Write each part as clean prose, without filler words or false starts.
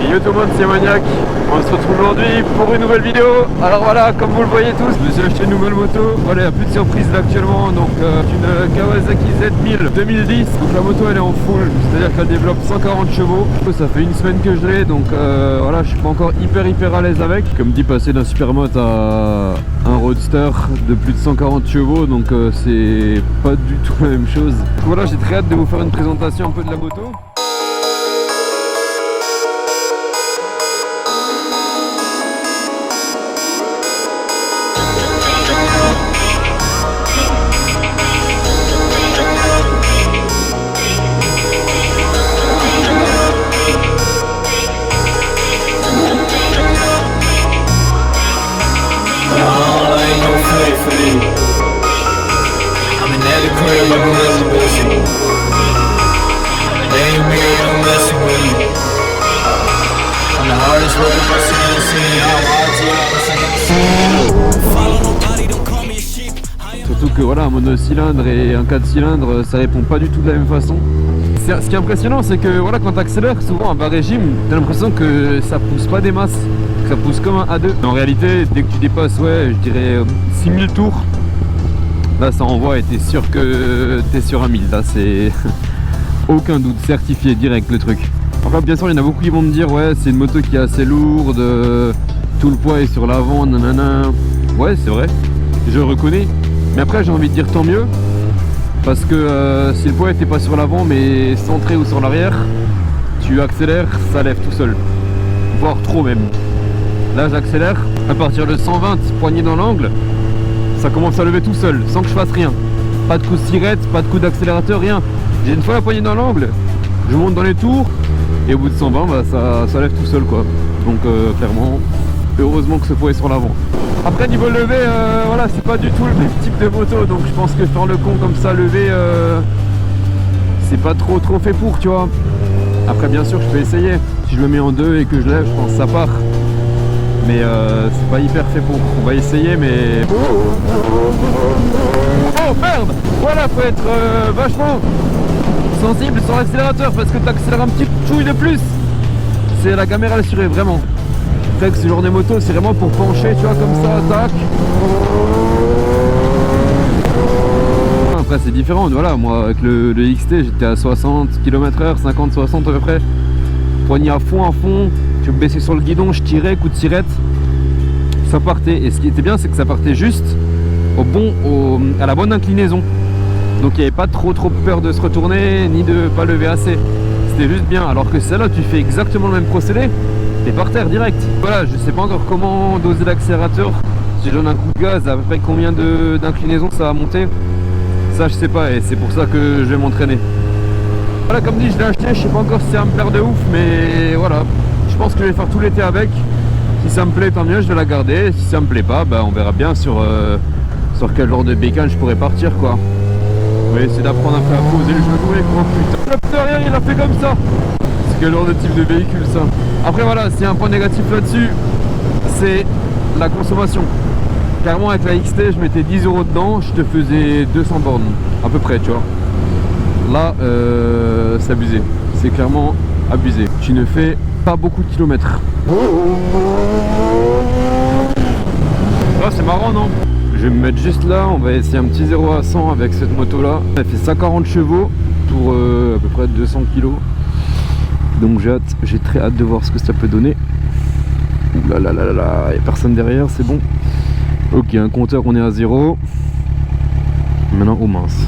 Yo tout le monde, c'est Maniac. On se retrouve aujourd'hui pour une nouvelle vidéo. Alors voilà, comme vous le voyez tous, je me suis acheté une nouvelle moto. Voilà, il n'y a plus de surprise là actuellement. Donc une Kawasaki Z1000 2010. Donc la moto elle est en full, c'est-à-dire qu'elle développe 140 chevaux. Ça fait une semaine que je l'ai, donc voilà, je suis pas encore hyper à l'aise avec. Comme dit, passer d'un supermoto à un roadster de plus de 140 chevaux, donc c'est pas du tout la même chose. Donc voilà, j'ai très hâte de vous faire une présentation un peu de la moto. Surtout que voilà, un monocylindre et un 4 cylindres, ça répond pas du tout de la même façon. Ce qui est impressionnant, c'est que voilà, quand tu accélères souvent à bas régime, tu as l'impression que ça pousse pas des masses, que ça pousse comme un A2. Mais en réalité, dès que tu dépasses, ouais, je dirais 6000 tours, là ça envoie et t'es sûr que t'es sur un 1000. Là c'est aucun doute, certifié direct le truc. Enfin bien sûr, il y en a beaucoup qui vont me dire ouais, c'est une moto qui est assez lourde, tout le poids est sur l'avant, nanana. Ouais, c'est vrai, je reconnais. Mais après j'ai envie de dire tant mieux, parce que si le poids n'était pas sur l'avant mais centré ou sur l'arrière, tu accélères, ça lève tout seul, voire trop même. Là j'accélère, à partir de 120, poignée dans l'angle, ça commence à lever tout seul, sans que je fasse rien. Pas de coup de sirette, pas de coup d'accélérateur, rien. J'ai une fois la poignée dans l'angle, je monte dans les tours, et au bout de 120, bah, ça lève tout seul quoi. Donc clairement, heureusement que ce poids est sur l'avant. Après niveau levé, voilà, c'est pas du tout le même type de moto, donc je pense que faire le con comme ça, lever, c'est pas trop fait pour, tu vois. Après bien sûr je peux essayer, si je le mets en deux et que je lève, je pense que ça part. Mais c'est pas hyper fait pour, on va essayer mais... Oh merde! Voilà, faut être vachement sensible sur l'accélérateur parce que t'accélères un petit chouille de plus. C'est la caméra assurée, vraiment. Fait que ce genre de moto c'est vraiment pour pencher, tu vois, comme ça, tac. Après c'est différent, voilà, moi avec le XT j'étais à 60 km/h, 50-60 à peu près. Poignée à fond, je me baissais sur le guidon, je tirais, coup de sirette, ça partait. Et ce qui était bien, c'est que ça partait juste à la bonne inclinaison. Donc il n'y avait pas trop peur de se retourner, ni de pas lever assez. C'était juste bien, alors que celle-là, tu fais exactement le même procédé, t'es par terre direct. Voilà, je sais pas encore comment doser l'accélérateur. Si je donne un coup de gaz, à peu près combien d'inclinaison ça va monter, ça je sais pas, et c'est pour ça que je vais m'entraîner. Voilà, comme dit, je l'ai acheté, je sais pas encore si ça va me plaire de ouf, mais voilà, je pense que je vais faire tout l'été avec. Si ça me plaît, tant mieux, je vais la garder. Si ça me plaît pas, bah, on verra bien sur quel genre de bécane je pourrais partir, quoi. On va essayer d'apprendre un peu à poser le genou et quoi, putain. Le pneu arrière, il a fait comme ça. C'est quel genre de type de véhicule, ça? Après, voilà, s'il y a un point négatif là-dessus, c'est la consommation. Clairement, avec la XT, je mettais 10 € dedans, je te faisais 200 bornes, à peu près, tu vois. Là, c'est abusé. C'est clairement abusé. Tu ne fais pas beaucoup de kilomètres. Là, c'est marrant, non? Je vais me mettre juste là. On va essayer un petit 0 à 100 avec cette moto-là. Elle fait 140 chevaux pour à peu près 200 kg. Donc j'ai très hâte de voir ce que ça peut donner. Ouh là là là là là, il n'y a personne derrière, c'est bon. Ok, un compteur, on est à 0. Maintenant, oh mince.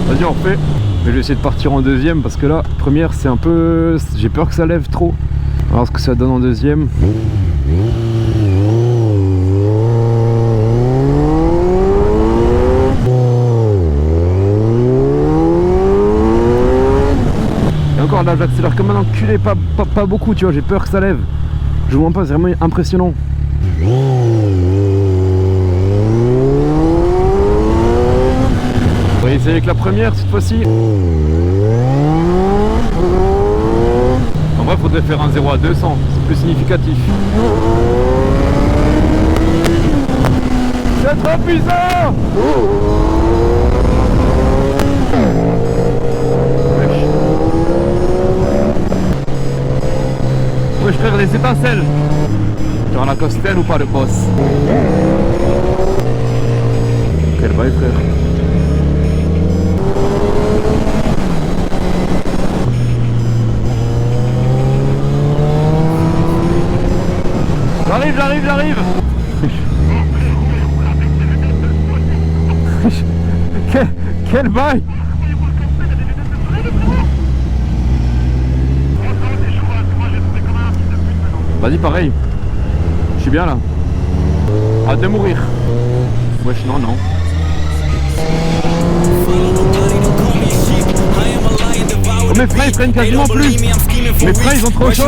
Vas-y, on refait. Mais je vais essayer de partir en deuxième parce que là, première, c'est un peu... J'ai peur que ça lève trop. Alors ce que ça donne en deuxième. Et encore là, j'accélère comme un enculé, pas beaucoup, tu vois, j'ai peur que ça lève. Je vous mens pas, c'est vraiment impressionnant. On va essayer avec la première cette fois-ci. En vrai, il faudrait faire un 0 à 200, c'est plus significatif. C'est trop puissant! les étincelles. Genre la costelle ou pas le boss. Quel bail frère. J'arrive. Quel bail. Vas-y pareil. Je suis bien là. Hâte de mourir. Wesh non. Oh, mes frères ils prennent quasiment plus. Mes frères ils ont trop chaud.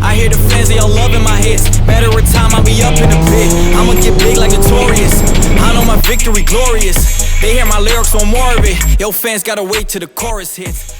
I hear the fans, they all loving my hits. Matter of time, I'll be up in the pit. I'ma get big like Notorious. I know my victory glorious. They hear my lyrics on more of it. Yo, fans gotta wait till the chorus hits.